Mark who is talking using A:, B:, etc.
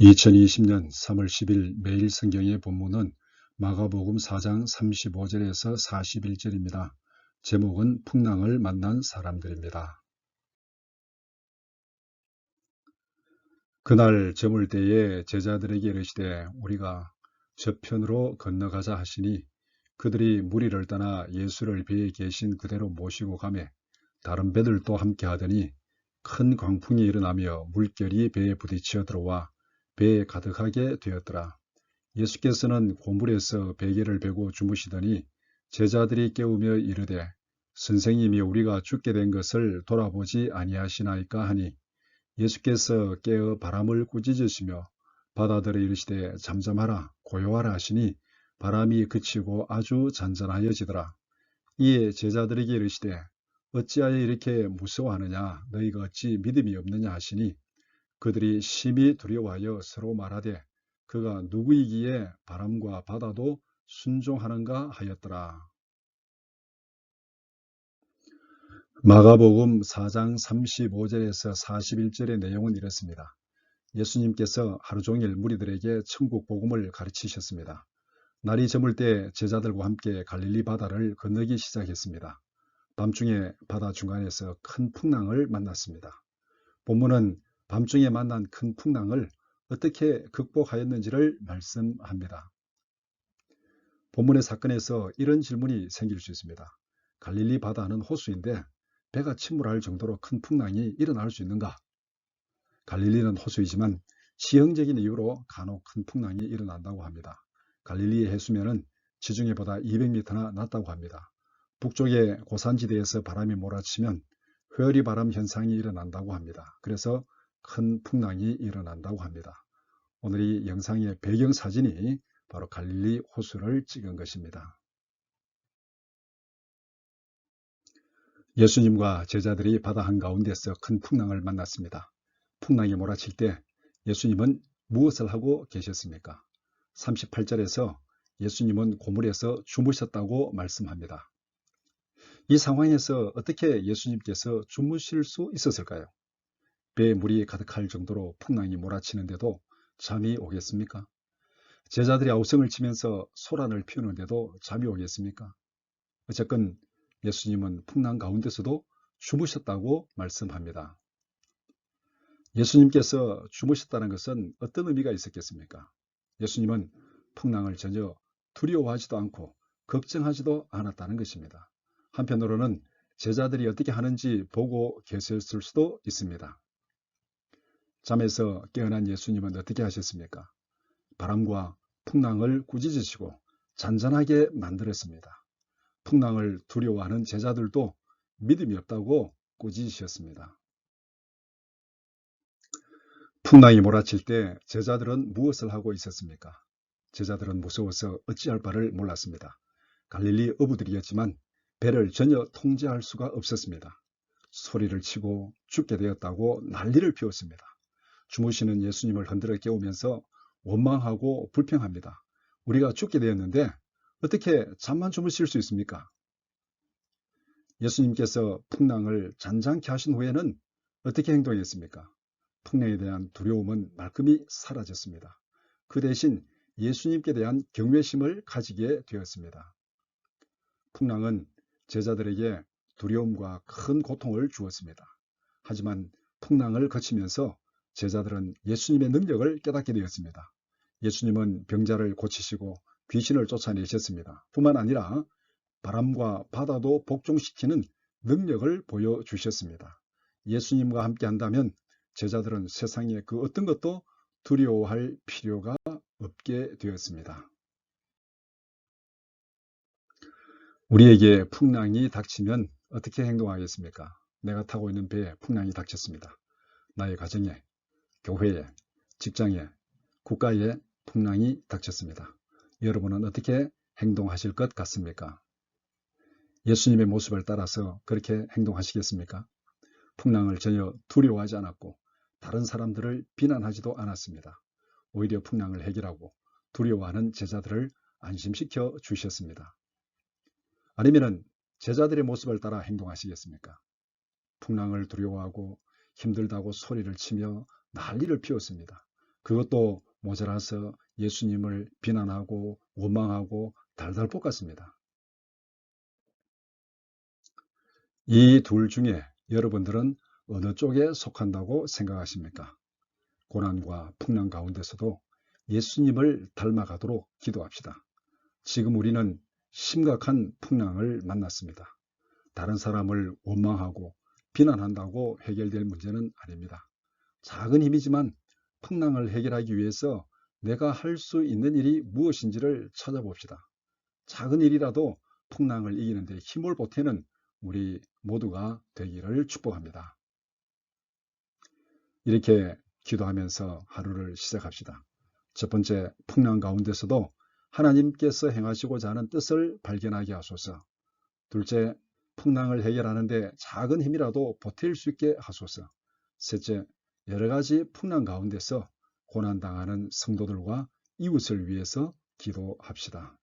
A: 2020년 3월 10일 매일 성경의 본문은 마가복음 4장 35절에서 41절입니다. 제목은 풍랑을 만난 사람들입니다. 그날 저물 때에 제자들에게 이르시되 우리가 저편으로 건너가자 하시니 그들이 무리를 떠나 예수를 배에 계신 그대로 모시고 가매 다른 배들도 함께 하더니 큰 광풍이 일어나며 물결이 배에 부딪혀 들어와 배에 가득하게 되었더라. 예수께서는 고물에서 베개를 베고 주무시더니 제자들이 깨우며 이르되 선생님이 우리가 죽게 된 것을 돌아보지 아니하시나이까 하니 예수께서 깨어 바람을 꾸짖으시며 바다들에 이르시되 잠잠하라 고요하라 하시니 바람이 그치고 아주 잔잔하여지더라. 이에 제자들에게 이르시되 어찌하여 이렇게 무서워하느냐 너희가 어찌 믿음이 없느냐 하시니 그들이 심히 두려워하여 서로 말하되 그가 누구이기에 바람과 바다도 순종하는가 하였더라. 마가복음 4장 35절에서 41절의 내용은 이렇습니다. 예수님께서 하루 종일 무리들에게 천국 복음을 가르치셨습니다. 날이 저물 때 제자들과 함께 갈릴리 바다를 건너기 시작했습니다. 밤중에 바다 중간에서 큰 풍랑을 만났습니다. 본문은 밤중에 만난 큰 풍랑을 어떻게 극복하였는지를 말씀합니다. 본문의 사건에서 이런 질문이 생길 수 있습니다. 갈릴리 바다는 호수인데 배가 침몰할 정도로 큰 풍랑이 일어날 수 있는가? 갈릴리는 호수이지만 지형적인 이유로 간혹 큰 풍랑이 일어난다고 합니다. 갈릴리의 해수면은 지중해보다 200m나 낮다고 합니다. 북쪽의 고산지대에서 바람이 몰아치면 회오리 바람 현상이 일어난다고 합니다. 그래서 큰 풍랑이 일어난다고 합니다. 오늘 이 영상의 배경사진이 바로 갈릴리 호수를 찍은 것입니다. 예수님과 제자들이 바다 한가운데서 큰 풍랑을 만났습니다. 풍랑이 몰아칠 때 예수님은 무엇을 하고 계셨습니까? 38절에서 예수님은 고물에서 주무셨다고 말씀합니다. 이 상황에서 어떻게 예수님께서 주무실 수 있었을까요? 배에 물이 가득할 정도로 풍랑이 몰아치는데도 잠이 오겠습니까? 제자들이 아우성을 치면서 소란을 피우는데도 잠이 오겠습니까? 어쨌건 예수님은 풍랑 가운데서도 주무셨다고 말씀합니다. 예수님께서 주무셨다는 것은 어떤 의미가 있었겠습니까? 예수님은 풍랑을 전혀 두려워하지도 않고 걱정하지도 않았다는 것입니다. 한편으로는 제자들이 어떻게 하는지 보고 계셨을 수도 있습니다. 잠에서 깨어난 예수님은 어떻게 하셨습니까? 바람과 풍랑을 꾸짖으시고 잔잔하게 만들었습니다. 풍랑을 두려워하는 제자들도 믿음이 없다고 꾸짖으셨습니다. 풍랑이 몰아칠 때 제자들은 무엇을 하고 있었습니까? 제자들은 무서워서 어찌할 바를 몰랐습니다. 갈릴리 어부들이었지만 배를 전혀 통제할 수가 없었습니다. 소리를 치고 죽게 되었다고 난리를 피웠습니다. 주무시는 예수님을 흔들어 깨우면서 원망하고 불평합니다. 우리가 죽게 되었는데 어떻게 잠만 주무실 수 있습니까? 예수님께서 풍랑을 잔잔케 하신 후에는 어떻게 행동했습니까? 풍랑에 대한 두려움은 말끔히 사라졌습니다. 그 대신 예수님께 대한 경외심을 가지게 되었습니다. 풍랑은 제자들에게 두려움과 큰 고통을 주었습니다. 하지만 풍랑을 거치면서 제자들은 예수님의 능력을 깨닫게 되었습니다. 예수님은 병자를 고치시고 귀신을 쫓아내셨습니다. 뿐만 아니라 바람과 바다도 복종시키는 능력을 보여주셨습니다. 예수님과 함께 한다면 제자들은 세상의 그 어떤 것도 두려워할 필요가 없게 되었습니다. 우리에게 풍랑이 닥치면 어떻게 행동하겠습니까? 내가 타고 있는 배에 풍랑이 닥쳤습니다. 나의 가정에, 교회에, 직장에, 국가에 풍랑이 닥쳤습니다. 여러분은 어떻게 행동하실 것 같습니까? 예수님의 모습을 따라서 그렇게 행동하시겠습니까? 풍랑을 전혀 두려워하지 않았고 다른 사람들을 비난하지도 않았습니다. 오히려 풍랑을 해결하고 두려워하는 제자들을 안심시켜 주셨습니다. 아니면 제자들의 모습을 따라 행동하시겠습니까? 풍랑을 두려워하고 힘들다고 소리를 치며 난리를 피웠습니다. 그것도 모자라서 예수님을 비난하고 원망하고 달달 볶았습니다. 이 둘 중에 여러분들은 어느 쪽에 속한다고 생각하십니까? 고난과 풍랑 가운데서도 예수님을 닮아가도록 기도합시다. 지금 우리는 심각한 풍랑을 만났습니다. 다른 사람을 원망하고 비난한다고 해결될 문제는 아닙니다. 작은 힘이지만 풍랑을 해결하기 위해서 내가 할 수 있는 일이 무엇인지를 찾아봅시다. 작은 일이라도 풍랑을 이기는 데 힘을 보태는 우리 모두가 되기를 축복합니다. 이렇게 기도하면서 하루를 시작합시다. 첫 번째, 풍랑 가운데서도 하나님께서 행하시고자 하는 뜻을 발견하게 하소서. 둘째, 풍랑을 해결하는 데 작은 힘이라도 보탤 수 있게 하소서. 셋째, 여러 가지 풍랑 가운데서 고난당하는 성도들과 이웃을 위해서 기도합시다.